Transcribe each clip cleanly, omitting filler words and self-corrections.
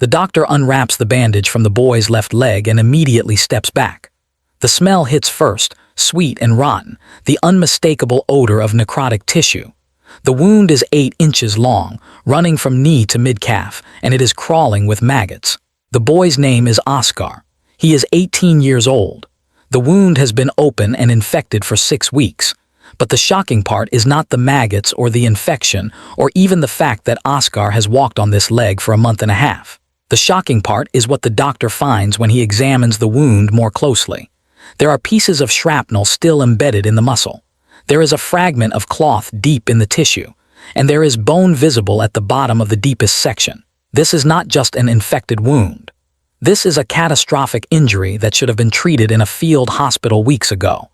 The doctor unwraps the bandage from the boy's left leg and immediately steps back. The smell hits first, sweet and rotten, the unmistakable odor of necrotic tissue. The wound is 8 inches long, running from knee to mid-calf, and it is crawling with maggots. The boy's name is Oscar. He is 18 years old. The wound has been open and infected for 6 weeks. But the shocking part is not the maggots or the infection, or even the fact that Oscar has walked on this leg for a month and a half. The shocking part is what the doctor finds when he examines the wound more closely. There are pieces of shrapnel still embedded in the muscle. There is a fragment of cloth deep in the tissue, and there is bone visible at the bottom of the deepest section. This is not just an infected wound. This is a catastrophic injury that should have been treated in a field hospital weeks ago.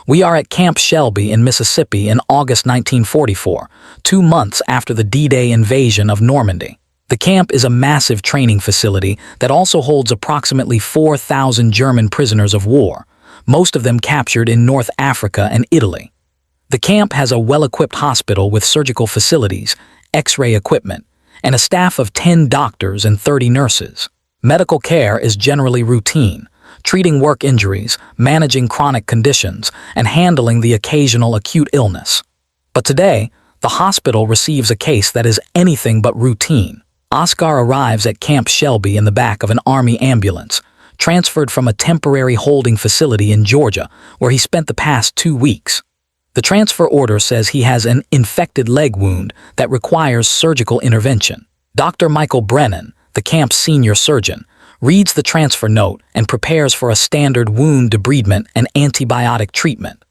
We are at Camp Shelby in Mississippi in August 1944, 2 months after the D-Day invasion of Normandy. The camp is a massive training facility that also holds approximately 4,000 German prisoners of war, most of them captured in North Africa and Italy. The camp has a well-equipped hospital with surgical facilities, X-ray equipment, and a staff of 10 doctors and 30 nurses. Medical care is generally routine, treating work injuries, managing chronic conditions, and handling the occasional acute illness. But today, the hospital receives a case that is anything but routine. Oscar arrives at Camp Shelby in the back of an army ambulance, transferred from a temporary holding facility in Georgia, where he spent the past 2 weeks. The transfer order says he has an infected leg wound that requires surgical intervention. Dr. Michael Brennan, the camp's senior surgeon, reads the transfer note and prepares for a standard wound debridement and antibiotic treatment.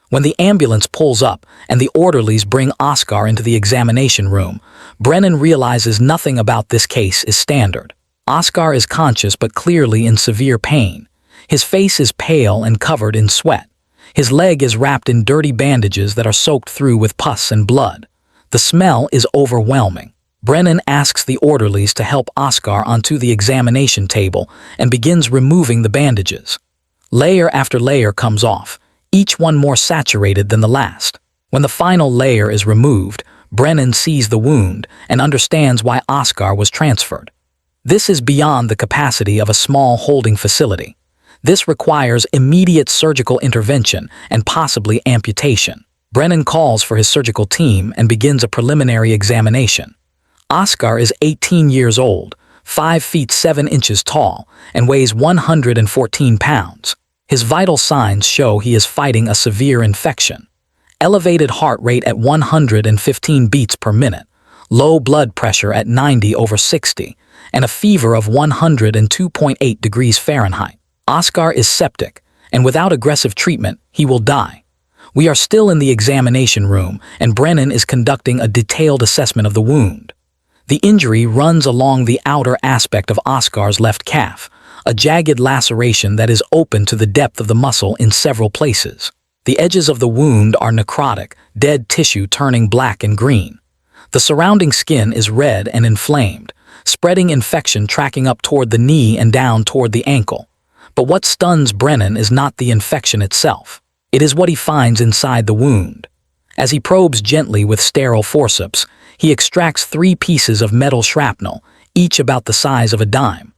When the ambulance pulls up and the orderlies bring Oscar into the examination room, Brennan realizes nothing about this case is standard. Oscar is conscious but clearly in severe pain. His face is pale and covered in sweat. His leg is wrapped in dirty bandages that are soaked through with pus and blood. The smell is overwhelming. Brennan asks the orderlies to help Oscar onto the examination table and begins removing the bandages. Layer after layer comes off, each one more saturated than the last. When the final layer is removed, Brennan sees the wound and understands why Oscar was transferred. This is beyond the capacity of a small holding facility. This requires immediate surgical intervention and possibly amputation. Brennan calls for his surgical team and begins a preliminary examination. Oscar is 18 years old, 5 feet 7 inches tall, and weighs 114 pounds. His vital signs show he is fighting a severe infection. Elevated heart rate at 115 beats per minute, low blood pressure at 90/60, and a fever of 102.8 degrees Fahrenheit. Oscar is septic, and without aggressive treatment, he will die. We are still in the examination room, and Brennan is conducting a detailed assessment of the wound. The injury runs along the outer aspect of Oscar's left calf, a jagged laceration that is open to the depth of the muscle in several places. The edges of the wound are necrotic, dead tissue turning black and green. The surrounding skin is red and inflamed, spreading infection tracking up toward the knee and down toward the ankle. But what stuns Brennan is not the infection itself. It is what he finds inside the wound. As he probes gently with sterile forceps, he extracts 3 pieces of metal shrapnel, each about the size of a dime.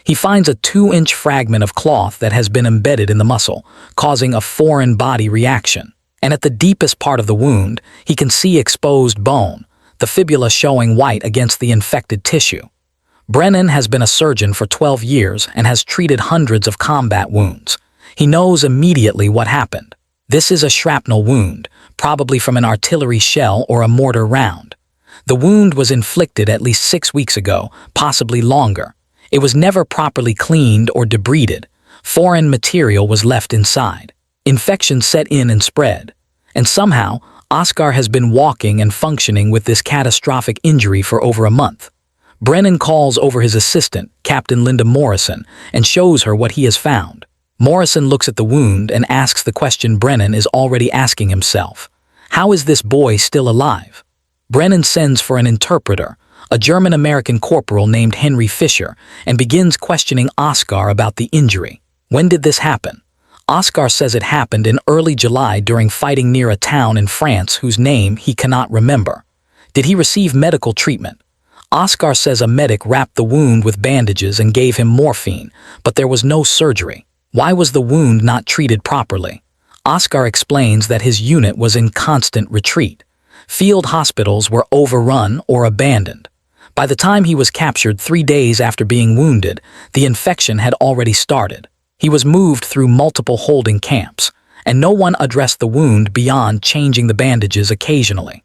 He finds a 2-inch fragment of cloth that has been embedded in the muscle, causing a foreign body reaction. And at the deepest part of the wound, he can see exposed bone, the fibula showing white against the infected tissue. Brennan has been a surgeon for 12 years and has treated hundreds of combat wounds. He knows immediately what happened. This is a shrapnel wound, probably from an artillery shell or a mortar round. The wound was inflicted at least 6 weeks ago, possibly longer. It was never properly cleaned or debrided. Foreign material was left inside. Infection set in and spread. And somehow, Oscar has been walking and functioning with this catastrophic injury for over a month. Brennan calls over his assistant, Captain Linda Morrison, and shows her what he has found. Morrison looks at the wound and asks the question Brennan is already asking himself. How is this boy still alive? Brennan sends for an interpreter, a German-American corporal named Henry Fisher, and begins questioning Oscar about the injury. When did this happen? Oscar says it happened in early July during fighting near a town in France whose name he cannot remember. Did he receive medical treatment? Oscar says a medic wrapped the wound with bandages and gave him morphine, but there was no surgery. Why was the wound not treated properly? Oscar explains that his unit was in constant retreat. Field hospitals were overrun or abandoned. By the time he was captured 3 days after being wounded, the infection had already started. He was moved through multiple holding camps, and no one addressed the wound beyond changing the bandages occasionally.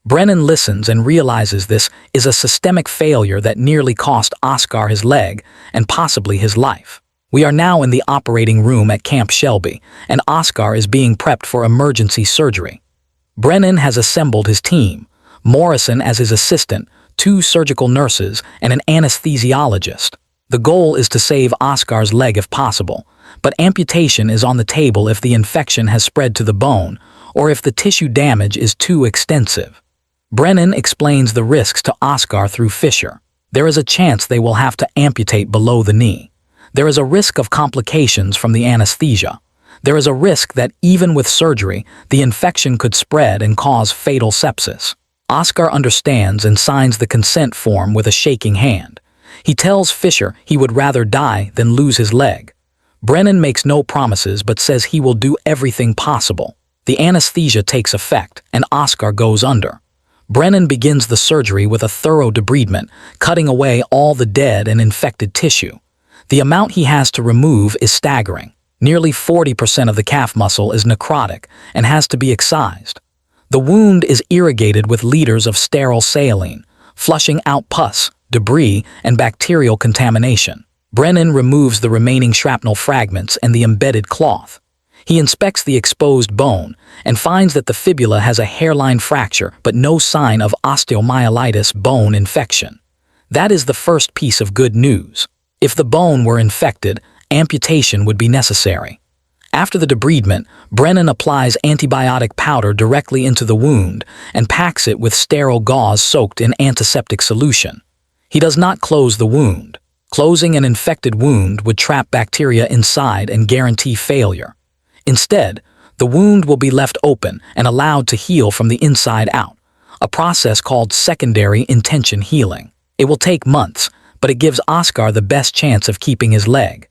Brennan listens and realizes this is a systemic failure that nearly cost Oscar his leg and possibly his life. We are now in the operating room at Camp Shelby, and Oscar is being prepped for emergency surgery. Brennan has assembled his team, Morrison as his assistant, 2 surgical nurses, and an anesthesiologist. The goal is to save Oscar's leg if possible, but amputation is on the table if the infection has spread to the bone or if the tissue damage is too extensive. Brennan explains the risks to Oscar through Fisher. There is a chance they will have to amputate below the knee. There is a risk of complications from the anesthesia. There is a risk that even with surgery, the infection could spread and cause fatal sepsis. Oscar understands and signs the consent form with a shaking hand. He tells Fisher he would rather die than lose his leg. Brennan makes no promises but says he will do everything possible. The anesthesia takes effect and Oscar goes under. Brennan begins the surgery with a thorough debridement, cutting away all the dead and infected tissue. The amount he has to remove is staggering. Nearly 40% of the calf muscle is necrotic and has to be excised. The wound is irrigated with liters of sterile saline, flushing out pus, debris, and bacterial contamination. Brennan removes the remaining shrapnel fragments and the embedded cloth. He inspects the exposed bone and finds that the fibula has a hairline fracture but no sign of osteomyelitis bone infection. That is the first piece of good news. If the bone were infected, amputation would be necessary. After the debridement, Brennan applies antibiotic powder directly into the wound and packs it with sterile gauze soaked in antiseptic solution. He does not close the wound. Closing an infected wound would trap bacteria inside and guarantee failure. Instead, the wound will be left open and allowed to heal from the inside out, a process called secondary intention healing. It will take months, but it gives Oscar the best chance of keeping his leg.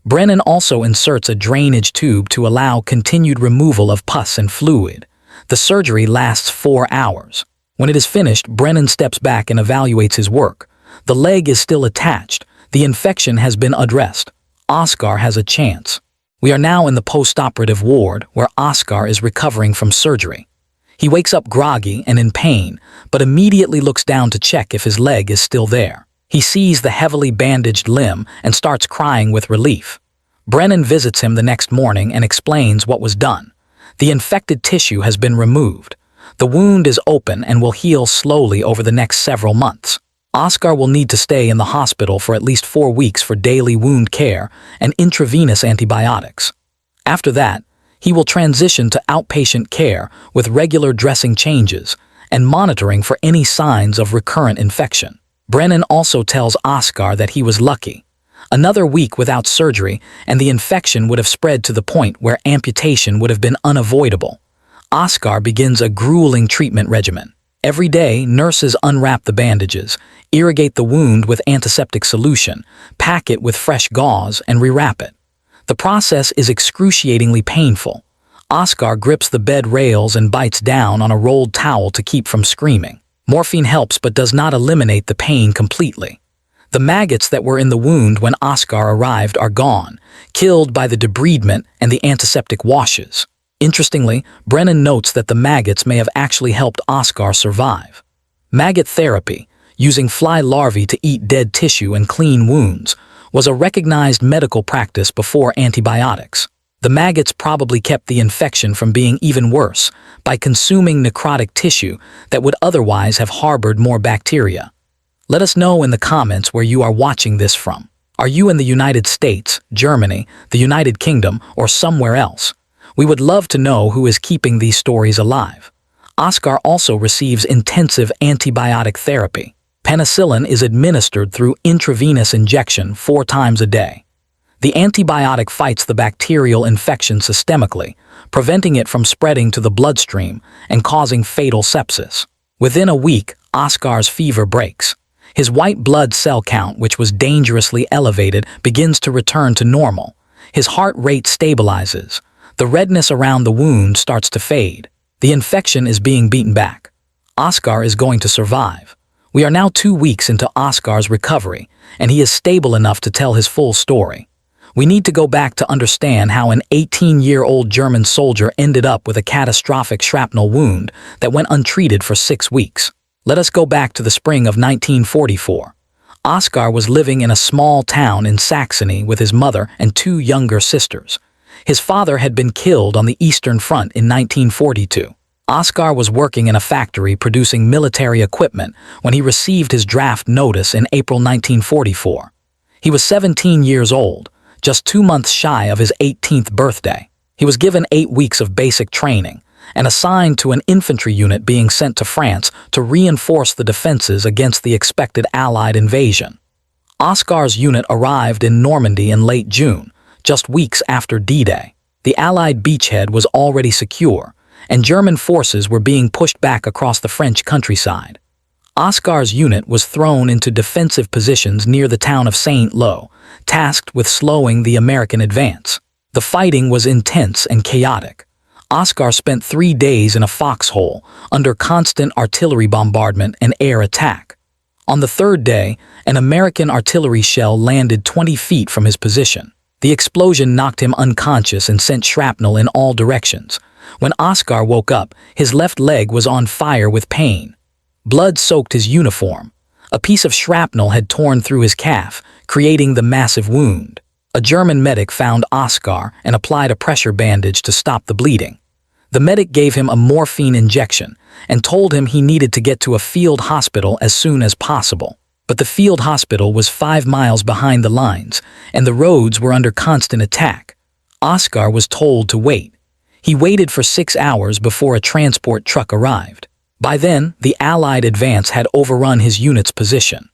Brennan also inserts a drainage tube to allow continued removal of pus and fluid. The surgery lasts 4 hours. When it is finished, Brennan steps back and evaluates his work. The leg is still attached. The infection has been addressed. Oscar has a chance. We are now in the post-operative ward where Oscar is recovering from surgery. He wakes up groggy and in pain, but immediately looks down to check if his leg is still there. He sees the heavily bandaged limb and starts crying with relief. Brennan visits him the next morning and explains what was done. The infected tissue has been removed. The wound is open and will heal slowly over the next several months. Oscar will need to stay in the hospital for at least 4 weeks for daily wound care and intravenous antibiotics. After that, he will transition to outpatient care with regular dressing changes and monitoring for any signs of recurrent infection. Brennan also tells Oscar that he was lucky. Another week without surgery and the infection would have spread to the point where amputation would have been unavoidable. Oscar begins a grueling treatment regimen. Every day, nurses unwrap the bandages, irrigate the wound with antiseptic solution, pack it with fresh gauze, and rewrap it. The process is excruciatingly painful. Oscar grips the bed rails and bites down on a rolled towel to keep from screaming. Morphine helps but does not eliminate the pain completely. The maggots that were in the wound when Oscar arrived are gone, killed by the debridement and the antiseptic washes. Interestingly, Brennan notes that the maggots may have actually helped Oscar survive. Maggot therapy, using fly larvae to eat dead tissue and clean wounds, was a recognized medical practice before antibiotics. The maggots probably kept the infection from being even worse by consuming necrotic tissue that would otherwise have harbored more bacteria. Let us know in the comments where you are watching this from. Are you in the United States, Germany, the United Kingdom, or somewhere else? We would love to know who is keeping these stories alive. Oscar also receives intensive antibiotic therapy. Penicillin is administered through intravenous injection 4 times a day. The antibiotic fights the bacterial infection systemically, preventing it from spreading to the bloodstream and causing fatal sepsis. Within a week, Oscar's fever breaks. His white blood cell count, which was dangerously elevated, begins to return to normal. His heart rate stabilizes. The redness around the wound starts to fade. The infection is being beaten back. Oscar is going to survive. We are now 2 weeks into Oscar's recovery, and he is stable enough to tell his full story. We need to go back to understand how an 18-year-old German soldier ended up with a catastrophic shrapnel wound that went untreated for 6 weeks. Let us go back to the spring of 1944. Oscar was living in a small town in Saxony with his mother and 2 younger sisters. His father had been killed on the Eastern Front in 1942. Oscar was working in a factory producing military equipment when he received his draft notice in April 1944. He was 17 years old, just 2 months shy of his 18th birthday. He was given 8 weeks of basic training and assigned to an infantry unit being sent to France to reinforce the defenses against the expected Allied invasion. Oscar's unit arrived in Normandy in late June, just weeks after D-Day. The Allied beachhead was already secure, and German forces were being pushed back across the French countryside. Oscar's unit was thrown into defensive positions near the town of Saint-Lô, tasked with slowing the American advance. The fighting was intense and chaotic. Oscar spent 3 days in a foxhole under constant artillery bombardment and air attack. On the 3rd day, an American artillery shell landed 20 feet from his position. The explosion knocked him unconscious and sent shrapnel in all directions. When Oscar woke up, his left leg was on fire with pain. Blood soaked his uniform. A piece of shrapnel had torn through his calf, creating the massive wound. A German medic found Oscar and applied a pressure bandage to stop the bleeding. The medic gave him a morphine injection and told him he needed to get to a field hospital as soon as possible. But the field hospital was 5 miles behind the lines, and the roads were under constant attack. Oscar was told to wait. He waited for 6 hours before a transport truck arrived. By then, the Allied advance had overrun his unit's position.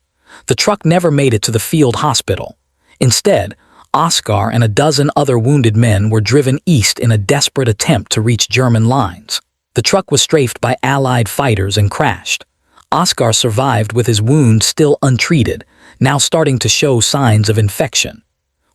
The truck never made it to the field hospital. Instead, Oscar and a dozen other wounded men were driven east in a desperate attempt to reach German lines. The truck was strafed by Allied fighters and crashed. Oscar survived with his wound still untreated, now starting to show signs of infection.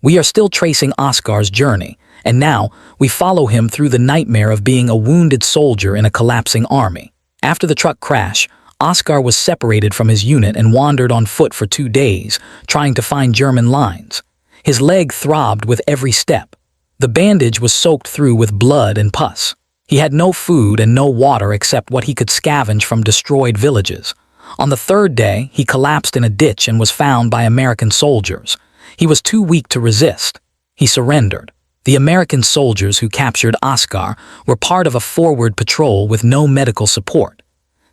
We are still tracing Oscar's journey, and now we follow him through the nightmare of being a wounded soldier in a collapsing army. After the truck crash, Oscar was separated from his unit and wandered on foot for 2 days, trying to find German lines. His leg throbbed with every step. The bandage was soaked through with blood and pus. He had no food and no water except what he could scavenge from destroyed villages. On the 3rd day, he collapsed in a ditch and was found by American soldiers. He was too weak to resist. He surrendered. The American soldiers who captured Oscar were part of a forward patrol with no medical support.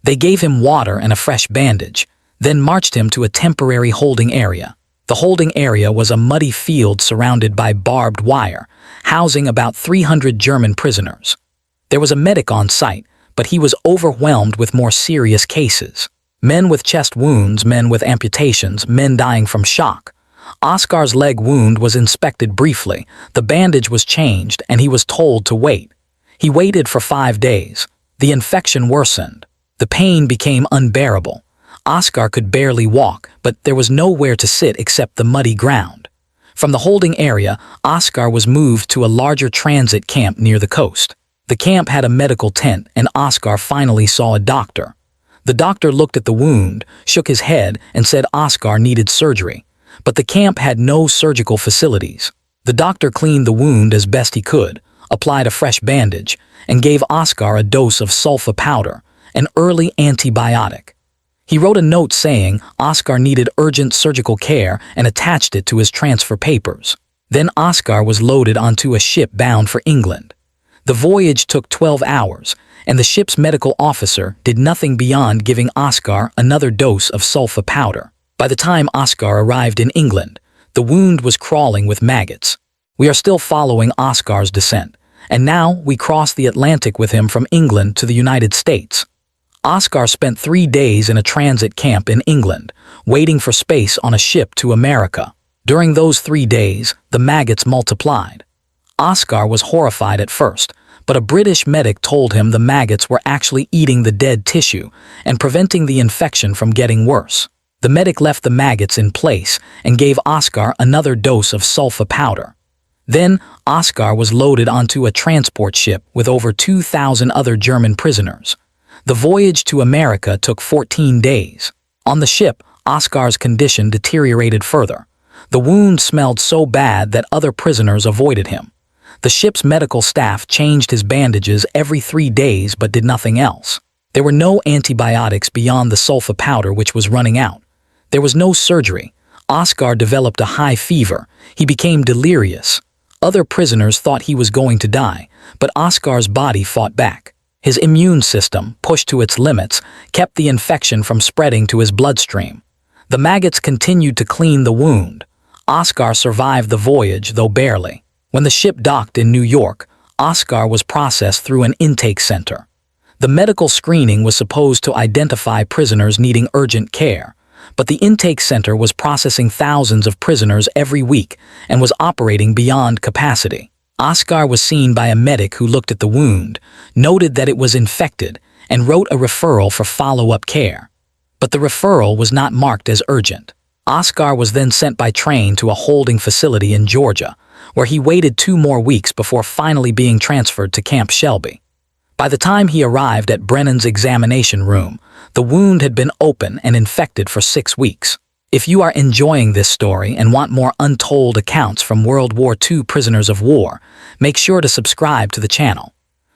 They gave him water and a fresh bandage, then marched him to a temporary holding area. The holding area was a muddy field surrounded by barbed wire, housing about 300 German prisoners. There was a medic on site, but he was overwhelmed with more serious cases. Men with chest wounds, men with amputations, men dying from shock. Oscar's leg wound was inspected briefly, the bandage was changed, and he was told to wait. He waited for 5 days. The infection worsened. The pain became unbearable. Oscar could barely walk, but there was nowhere to sit except the muddy ground. From the holding area, Oscar was moved to a larger transit camp near the coast. The camp had a medical tent, and Oscar finally saw a doctor. The doctor looked at the wound, shook his head, and said Oscar needed surgery. But the camp had no surgical facilities. The doctor cleaned the wound as best he could, applied a fresh bandage, and gave Oscar a dose of sulfa powder, an early antibiotic. He wrote a note saying Oscar needed urgent surgical care and attached it to his transfer papers. Then Oscar was loaded onto a ship bound for England. The voyage took 12 hours, and the ship's medical officer did nothing beyond giving Oscar another dose of sulfa powder. By the time Oscar arrived in England, the wound was crawling with maggots. We are still following Oscar's descent, and now we cross the Atlantic with him from England to the United States. Oscar spent 3 days in a transit camp in England, waiting for space on a ship to America. During those 3 days, the maggots multiplied. Oscar was horrified at first, but a British medic told him the maggots were actually eating the dead tissue and preventing the infection from getting worse. The medic left the maggots in place and gave Oscar another dose of sulfa powder. Then, Oscar was loaded onto a transport ship with over 2,000 other German prisoners. The voyage to America took 14 days. On the ship, Oscar's condition deteriorated further. The wound smelled so bad that other prisoners avoided him. The ship's medical staff changed his bandages every 3 days but did nothing else. There were no antibiotics beyond the sulfa powder, which was running out. There was no surgery. Oscar developed a high fever. He became delirious. Other prisoners thought he was going to die, but Oscar's body fought back. His immune system, pushed to its limits, kept the infection from spreading to his bloodstream. The maggots continued to clean the wound. Oscar survived the voyage, though barely. When the ship docked in New York, Oscar was processed through an intake center. The medical screening was supposed to identify prisoners needing urgent care, but the intake center was processing thousands of prisoners every week and was operating beyond capacity. Oscar was seen by a medic who looked at the wound, noted that it was infected, and wrote a referral for follow-up care. But the referral was not marked as urgent. Oscar was then sent by train to a holding facility in Georgia, where he waited 2 more weeks before finally being transferred to Camp Shelby. By the time he arrived at Brennan's examination room, the wound had been open and infected for 6 weeks. If you are enjoying this story and want more untold accounts from World War II prisoners of war, make sure to subscribe to the channel.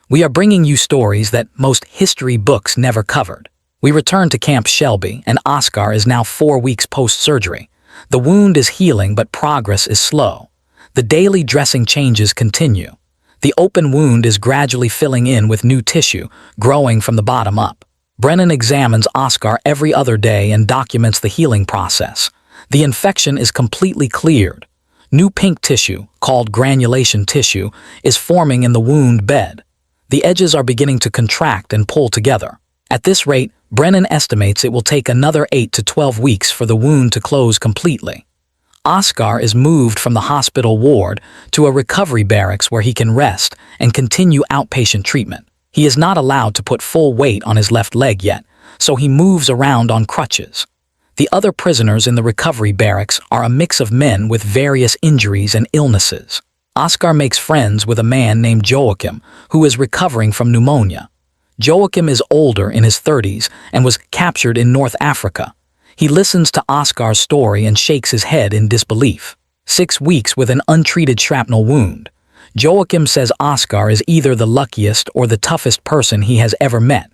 We are bringing you stories that most history books never covered. We return to Camp Shelby, and Oscar is now 4 weeks post-surgery. The wound is healing, but progress is slow. The daily dressing changes continue. The open wound is gradually filling in with new tissue, growing from the bottom up. Brennan examines Oscar every other day and documents the healing process. The infection is completely cleared. New pink tissue, called granulation tissue, is forming in the wound bed. The edges are beginning to contract and pull together. At this rate, Brennan estimates it will take another 8 to 12 weeks for the wound to close completely. Oscar is moved from the hospital ward to a recovery barracks where he can rest and continue outpatient treatment. He is not allowed to put full weight on his left leg yet, so he moves around on crutches. The other prisoners in the recovery barracks are a mix of men with various injuries and illnesses. Oscar makes friends with a man named Joachim, who is recovering from pneumonia. Joachim is older, in his 30s, and was captured in North Africa. He listens to Oscar's story and shakes his head in disbelief. 6 weeks with an untreated shrapnel wound. Joachim says Oscar is either the luckiest or the toughest person he has ever met.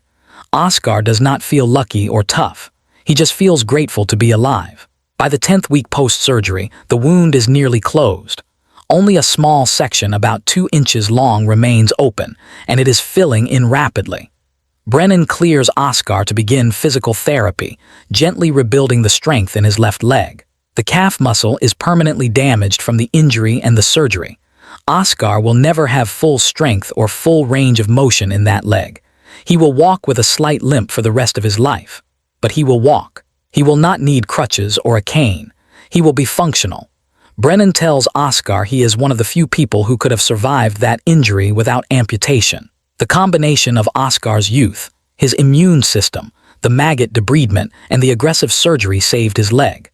Oscar does not feel lucky or tough. He just feels grateful to be alive. By the 10th week post-surgery, the wound is nearly closed. Only a small section about 2 inches long remains open, and it is filling in rapidly. Brennan clears Oscar to begin physical therapy, gently rebuilding the strength in his left leg. The calf muscle is permanently damaged from the injury and the surgery. Oscar will never have full strength or full range of motion in that leg. He will walk with a slight limp for the rest of his life. But he will walk. He will not need crutches or a cane. He will be functional. Brennan tells Oscar he is one of the few people who could have survived that injury without amputation. The combination of Oscar's youth, his immune system, the maggot debridement, and the aggressive surgery saved his leg.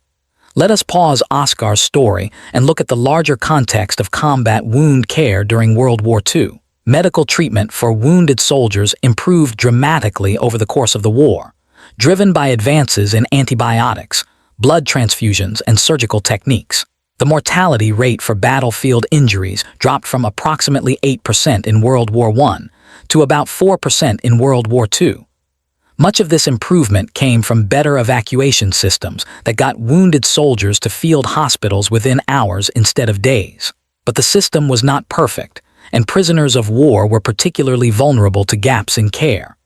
Let us pause Oscar's story and look at the larger context of combat wound care during World War II. Medical treatment for wounded soldiers improved dramatically over the course of the war, driven by advances in antibiotics, blood transfusions, and surgical techniques. The mortality rate for battlefield injuries dropped from approximately 8% in World War I to about 4% in World War II. Much of this improvement came from better evacuation systems that got wounded soldiers to field hospitals within hours instead of days. But the system was not perfect, and prisoners of war were particularly vulnerable to gaps in care.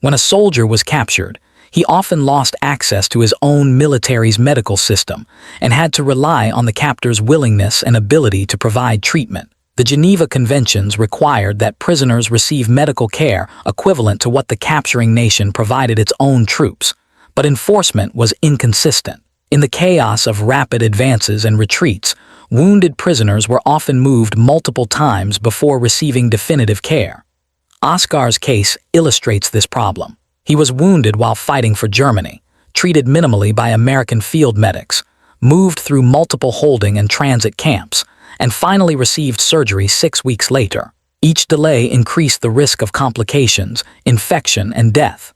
When a soldier was captured, he often lost access to his own military's medical system and had to rely on the captor's willingness and ability to provide treatment. The Geneva Conventions required that prisoners receive medical care equivalent to what the capturing nation provided its own troops, but enforcement was inconsistent. In the chaos of rapid advances and retreats, wounded prisoners were often moved multiple times before receiving definitive care. Oscar's case illustrates this problem. He was wounded while fighting for Germany, treated minimally by American field medics, moved through multiple holding and transit camps, and finally received surgery 6 weeks later. Each delay increased the risk of complications, infection, and death.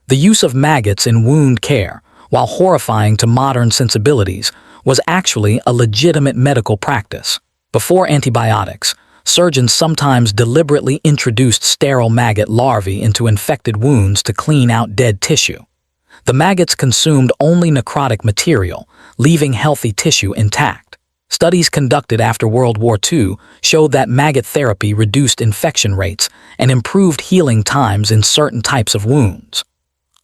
The use of maggots in wound care, while horrifying to modern sensibilities, was actually a legitimate medical practice. Before antibiotics, surgeons sometimes deliberately introduced sterile maggot larvae into infected wounds to clean out dead tissue. The maggots consumed only necrotic material, leaving healthy tissue intact. Studies conducted after World War II showed that maggot therapy reduced infection rates and improved healing times in certain types of wounds.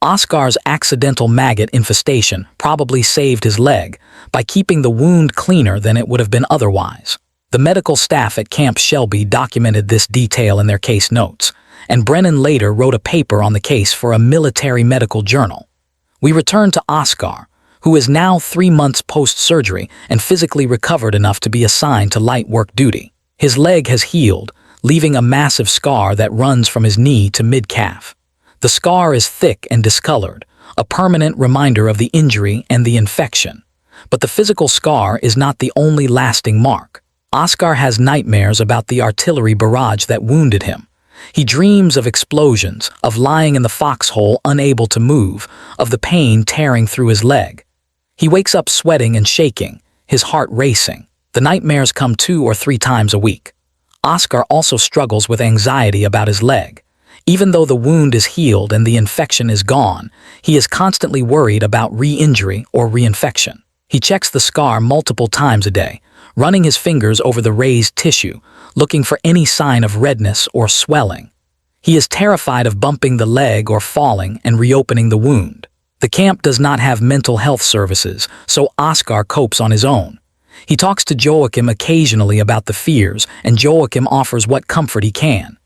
Oscar's accidental maggot infestation probably saved his leg by keeping the wound cleaner than it would have been otherwise. The medical staff at Camp Shelby documented this detail in their case notes, and Brennan later wrote a paper on the case for a military medical journal. We return to Oscar, who is now 3 months post-surgery and physically recovered enough to be assigned to light work duty. His leg has healed, leaving a massive scar that runs from his knee to mid-calf. The scar is thick and discolored, a permanent reminder of the injury and the infection. But the physical scar is not the only lasting mark. Oscar has nightmares about the artillery barrage that wounded him. He dreams of explosions, of lying in the foxhole unable to move, of the pain tearing through his leg. He wakes up sweating and shaking, his heart racing. The nightmares come 2 or 3 times a week. Oscar also struggles with anxiety about his leg. Even though the wound is healed and the infection is gone, he is constantly worried about re-injury or reinfection. He checks the scar multiple times a day, running his fingers over the raised tissue, looking for any sign of redness or swelling. He is terrified of bumping the leg or falling and reopening the wound. The camp does not have mental health services, so Oscar copes on his own. He talks to Joachim occasionally about the fears, and Joachim offers what comfort he can.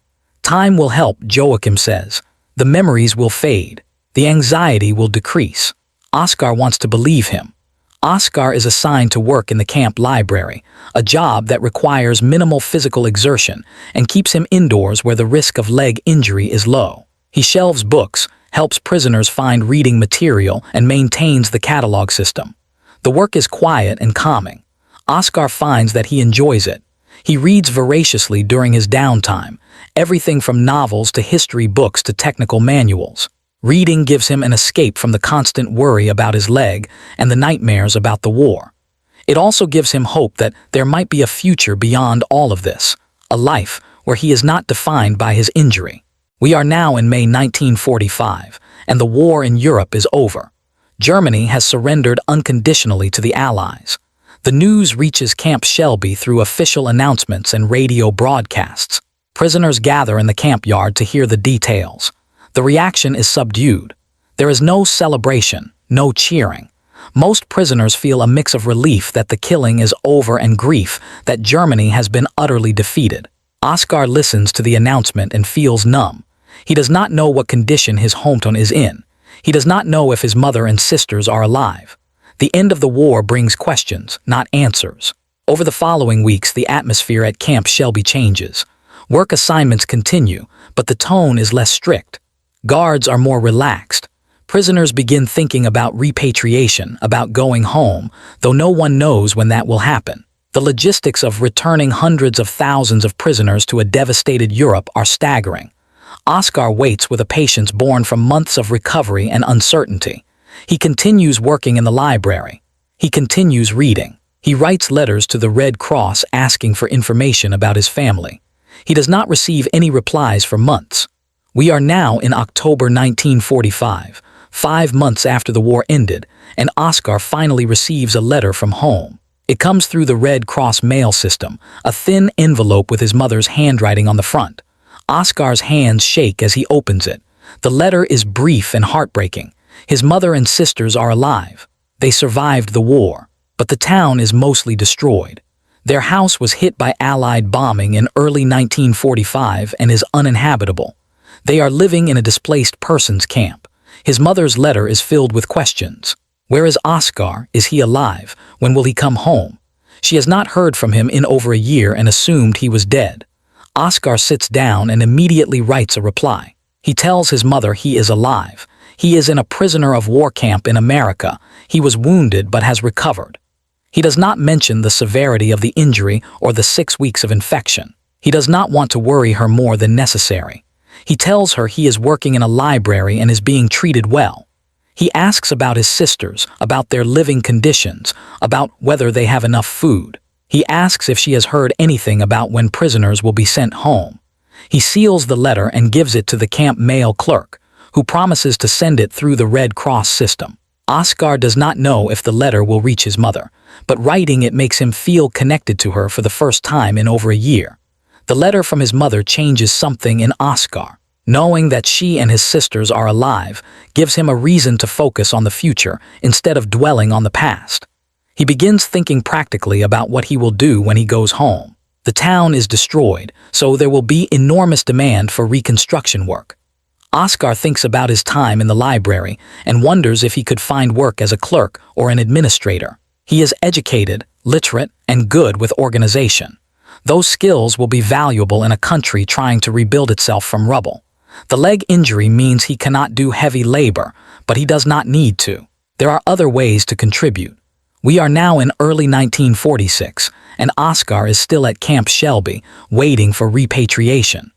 Time will help, Joachim says. The memories will fade. The anxiety will decrease. Oscar wants to believe him. Oscar is assigned to work in the camp library, a job that requires minimal physical exertion and keeps him indoors where the risk of leg injury is low. He shelves books, helps prisoners find reading material, and maintains the catalog system. The work is quiet and calming. Oscar finds that he enjoys it. He reads voraciously during his downtime, everything from novels to history books to technical manuals. Reading gives him an escape from the constant worry about his leg and the nightmares about the war. It also gives him hope that there might be a future beyond all of this, a life where he is not defined by his injury. We are now in May 1945, and the war in Europe is over. Germany has surrendered unconditionally to the Allies. The news reaches Camp Shelby through official announcements and radio broadcasts. Prisoners gather in the camp yard to hear the details. The reaction is subdued. There is no celebration, no cheering. Most prisoners feel a mix of relief that the killing is over and grief that Germany has been utterly defeated. Oscar listens to the announcement and feels numb. He does not know what condition his hometown is in. He does not know if his mother and sisters are alive. The end of the war brings questions, not answers. Over the following weeks, the atmosphere at Camp Shelby changes. Work assignments continue, but the tone is less strict. Guards are more relaxed. Prisoners begin thinking about repatriation, about going home, though no one knows when that will happen. The logistics of returning hundreds of thousands of prisoners to a devastated Europe are staggering. Oscar waits with a patience born from months of recovery and uncertainty. He continues working in the library. He continues reading. He writes letters to the Red Cross asking for information about his family. He does not receive any replies for months. We are now in October 1945, 5 months after the war ended, and Oscar finally receives a letter from home. It comes through the Red Cross mail system, a thin envelope with his mother's handwriting on the front. Oscar's hands shake as he opens it. The letter is brief and heartbreaking. His mother and sisters are alive. They survived the war, but the town is mostly destroyed. Their house was hit by Allied bombing in early 1945 and is uninhabitable. They are living in a displaced persons camp. His mother's letter is filled with questions. Where is Oscar? Is he alive? When will he come home? She has not heard from him in over a year and assumed he was dead. Oscar sits down and immediately writes a reply. He tells his mother he is alive. He is in a prisoner of war camp in America. He was wounded but has recovered. He does not mention the severity of the injury or the 6 weeks of infection. He does not want to worry her more than necessary. He tells her he is working in a library and is being treated well. He asks about his sisters, about their living conditions, about whether they have enough food. He asks if she has heard anything about when prisoners will be sent home. He seals the letter and gives it to the camp mail clerk, who promises to send it through the Red Cross system. Oscar does not know if the letter will reach his mother, but writing it makes him feel connected to her for the first time in over a year. The letter from his mother changes something in Oscar. Knowing that she and his sisters are alive gives him a reason to focus on the future instead of dwelling on the past. He begins thinking practically about what he will do when he goes home. The town is destroyed, so there will be enormous demand for reconstruction work. Oscar thinks about his time in the library and wonders if he could find work as a clerk or an administrator. He is educated, literate, and good with organization. Those skills will be valuable in a country trying to rebuild itself from rubble. The leg injury means he cannot do heavy labor, but he does not need to. There are other ways to contribute. We are now in early 1946, and Oscar is still at Camp Shelby, waiting for repatriation.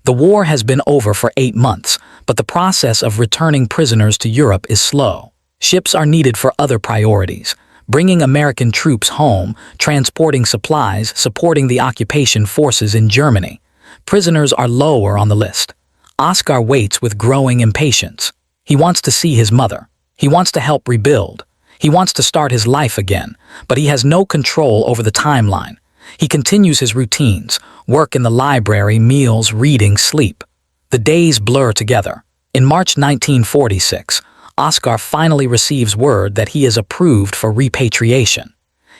The war has been over for 8 months, but the process of returning prisoners to Europe is slow. Ships are needed for other priorities, bringing American troops home, transporting supplies, supporting the occupation forces in Germany. Prisoners are lower on the list. Oscar waits with growing impatience. He wants to see his mother. He wants to help rebuild. He wants to start his life again, but he has no control over the timeline. He continues his routines, work in the library, meals, reading, sleep. The days blur together. In March 1946, Oscar finally receives word that he is approved for repatriation.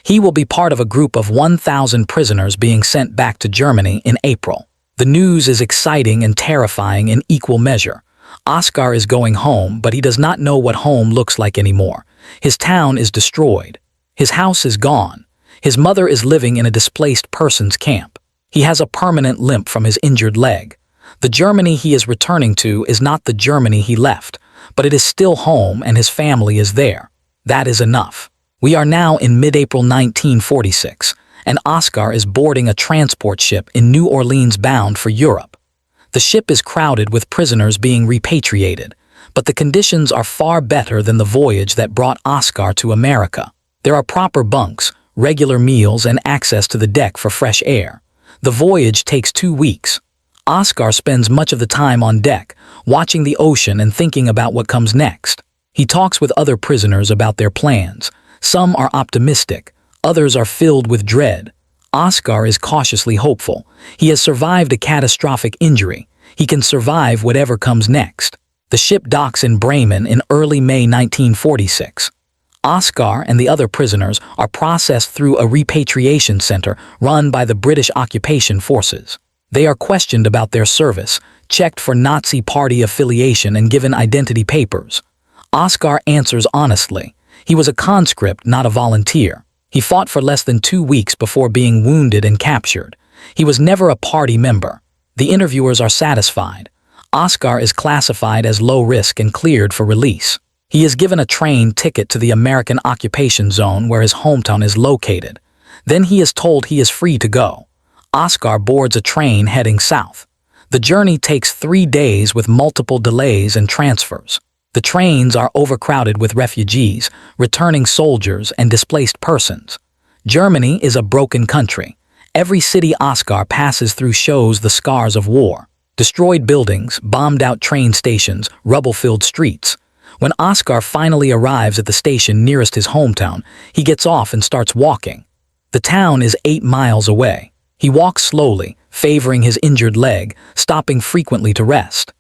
He will be part of a group of 1,000 prisoners being sent back to Germany in April. The news is exciting and terrifying in equal measure. Oscar is going home, but he does not know what home looks like anymore. His town is destroyed. His house is gone. His mother is living in a displaced persons camp. He has a permanent limp from his injured leg. The Germany he is returning to is not the Germany he left, but it is still home and his family is there. That is enough. We are now in mid-April 1946, and Oscar is boarding a transport ship in New Orleans bound for Europe. The ship is crowded with prisoners being repatriated, but the conditions are far better than the voyage that brought Oscar to America. There are proper bunks, regular meals, and access to the deck for fresh air. The voyage takes 2 weeks. Oscar spends much of the time on deck, watching the ocean and thinking about what comes next. He talks with other prisoners about their plans. Some are optimistic, others are filled with dread. Oscar is cautiously hopeful. He has survived a catastrophic injury. He can survive whatever comes next. The ship docks in Bremen in early May 1946. Oscar and the other prisoners are processed through a repatriation center run by the British occupation forces. They are questioned about their service, checked for Nazi Party affiliation, and given identity papers. Oscar answers honestly. He was a conscript, not a volunteer. He fought for less than 2 weeks before being wounded and captured. He was never a party member. The interviewers are satisfied. Oscar is classified as low risk and cleared for release. He is given a train ticket to the American occupation zone where his hometown is located. Then he is told he is free to go. Oscar boards a train heading south. The journey takes 3 days with multiple delays and transfers. The trains are overcrowded with refugees, returning soldiers, and displaced persons. Germany is a broken country. Every city Oscar passes through shows the scars of war. Destroyed buildings, bombed-out train stations, rubble-filled streets. When Oscar finally arrives at the station nearest his hometown, he gets off and starts walking. The town is 8 miles away. He walks slowly, favoring his injured leg, stopping frequently to rest.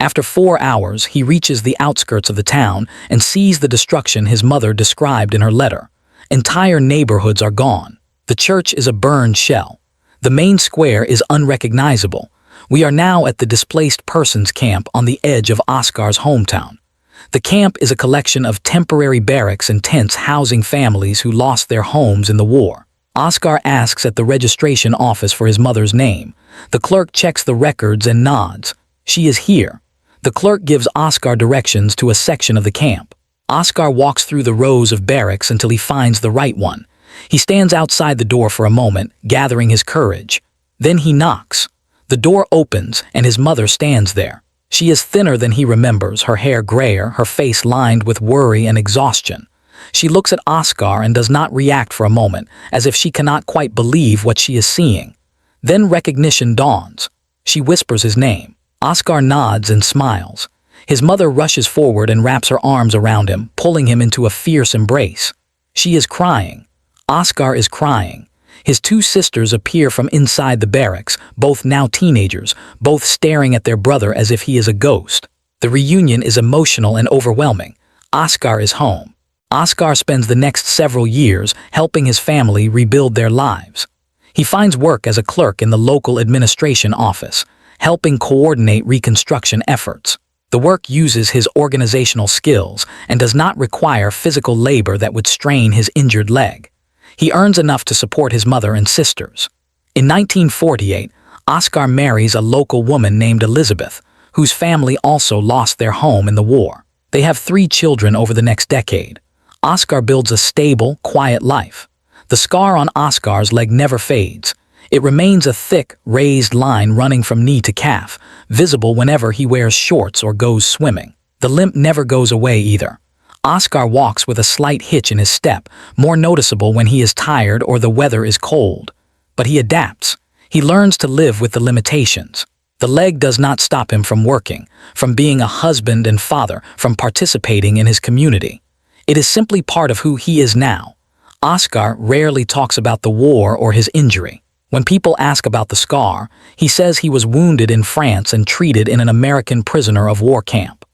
After 4 hours, he reaches the outskirts of the town and sees the destruction his mother described in her letter. Entire neighborhoods are gone. The church is a burned shell. The main square is unrecognizable. We are now at the displaced persons camp on the edge of Oscar's hometown. The camp is a collection of temporary barracks and tents housing families who lost their homes in the war. Oscar asks at the registration office for his mother's name. The clerk checks the records and nods. She is here. The clerk gives Oscar directions to a section of the camp. Oscar walks through the rows of barracks until he finds the right one. He stands outside the door for a moment, gathering his courage. Then he knocks. The door opens, and his mother stands there. She is thinner than he remembers, her hair grayer, her face lined with worry and exhaustion. She looks at Oscar and does not react for a moment, as if she cannot quite believe what she is seeing. Then recognition dawns. She whispers his name. Oscar nods and smiles. His mother rushes forward and wraps her arms around him, pulling him into a fierce embrace. She is crying. Oscar is crying. His two sisters appear from inside the barracks, both now teenagers, both staring at their brother as if he is a ghost. The reunion is emotional and overwhelming. Oscar is home. Oscar spends the next several years helping his family rebuild their lives. He finds work as a clerk in the local administration office, helping coordinate reconstruction efforts. The work uses his organizational skills and does not require physical labor that would strain his injured leg. He earns enough to support his mother and sisters. In 1948, Oscar marries a local woman named Elizabeth, whose family also lost their home in the war. They have 3 children over the next decade. Oscar builds a stable, quiet life. The scar on Oscar's leg never fades. It remains a thick, raised line running from knee to calf, visible whenever he wears shorts or goes swimming. The limp never goes away either. Oscar walks with a slight hitch in his step, more noticeable when he is tired or the weather is cold. But he adapts. He learns to live with the limitations. The leg does not stop him from working, from being a husband and father, from participating in his community. It is simply part of who he is now. Oscar rarely talks about the war or his injury. When people ask about the scar, he says he was wounded in France and treated in an American prisoner of war camp.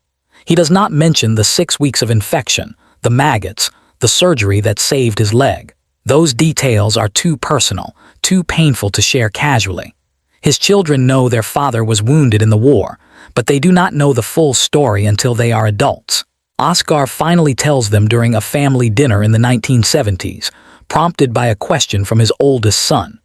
He does not mention the 6 weeks of infection, the maggots, the surgery that saved his leg. Those details are too personal, too painful to share casually. His children know their father was wounded in the war, but they do not know the full story until they are adults. Oscar finally tells them during a family dinner in the 1970s, prompted by a question from his oldest son.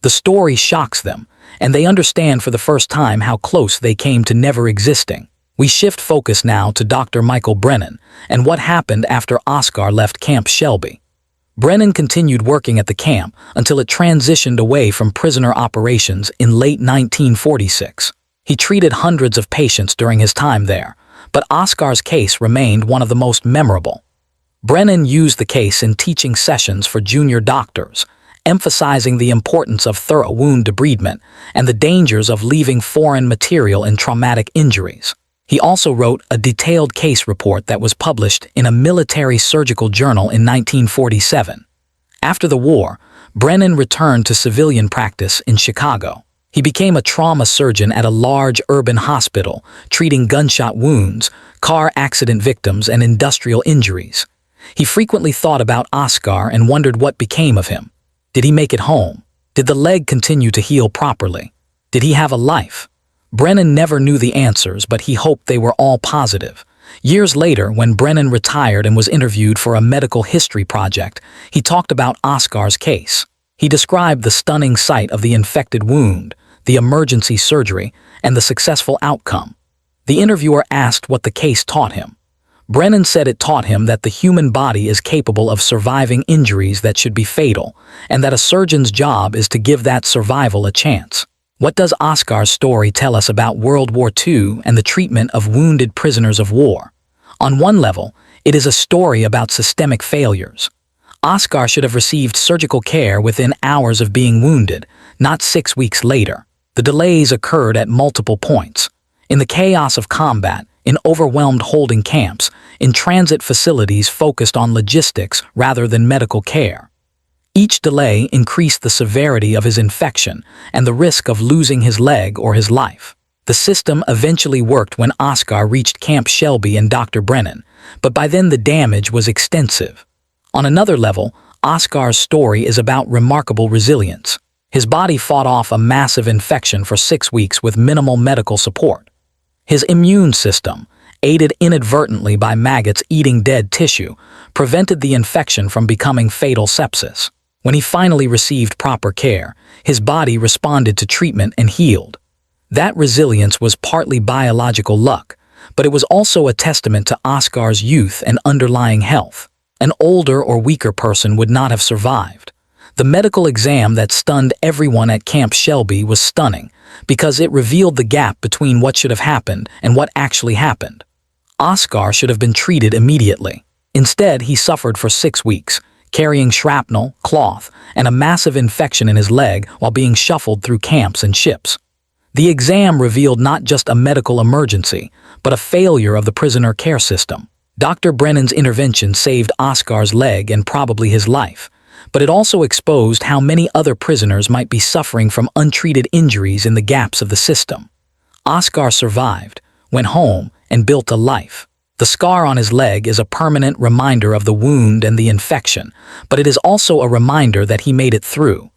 The story shocks them, and they understand for the first time how close they came to never existing. We shift focus now to Dr. Michael Brennan and what happened after Oscar left Camp Shelby. Brennan continued working at the camp until it transitioned away from prisoner operations in late 1946. He treated hundreds of patients during his time there, but Oscar's case remained one of the most memorable. Brennan used the case in teaching sessions for junior doctors, emphasizing the importance of thorough wound debridement and the dangers of leaving foreign material in traumatic injuries. He also wrote a detailed case report that was published in a military surgical journal in 1947. After the war, Brennan returned to civilian practice in Chicago. He became a trauma surgeon at a large urban hospital, treating gunshot wounds, car accident victims, and industrial injuries. He frequently thought about Oscar and wondered what became of him. Did he make it home? Did the leg continue to heal properly? Did he have a life? Brennan never knew the answers, but he hoped they were all positive. Years later, when Brennan retired and was interviewed for a medical history project, he talked about Oscar's case. He described the stunning sight of the infected wound, the emergency surgery, and the successful outcome. The interviewer asked what the case taught him. Brennan said it taught him that the human body is capable of surviving injuries that should be fatal, and that a surgeon's job is to give that survival a chance. What does Oscar's story tell us about World War II and the treatment of wounded prisoners of war? On one level, it is a story about systemic failures. Oscar should have received surgical care within hours of being wounded, not 6 weeks later. The delays occurred at multiple points. In the chaos of combat, in overwhelmed holding camps, in transit facilities focused on logistics rather than medical care. Each delay increased the severity of his infection and the risk of losing his leg or his life. The system eventually worked when Oscar reached Camp Shelby and Dr. Brennan, but by then the damage was extensive. On another level, Oscar's story is about remarkable resilience. His body fought off a massive infection for 6 weeks with minimal medical support. His immune system, aided inadvertently by maggots eating dead tissue, prevented the infection from becoming fatal sepsis. When he finally received proper care, his body responded to treatment and healed. That resilience was partly biological luck, but it was also a testament to Oscar's youth and underlying health. An older or weaker person would not have survived. The medical exam that stunned everyone at Camp Shelby was stunning because it revealed the gap between what should have happened and what actually happened. Oscar should have been treated immediately. Instead, he suffered for 6 weeks, carrying shrapnel, cloth, and a massive infection in his leg while being shuffled through camps and ships. The exam revealed not just a medical emergency, but a failure of the prisoner care system. Dr. Brennan's intervention saved Oscar's leg and probably his life, but it also exposed how many other prisoners might be suffering from untreated injuries in the gaps of the system. Oscar survived, went home, and built a life. The scar on his leg is a permanent reminder of the wound and the infection, but it is also a reminder that he made it through.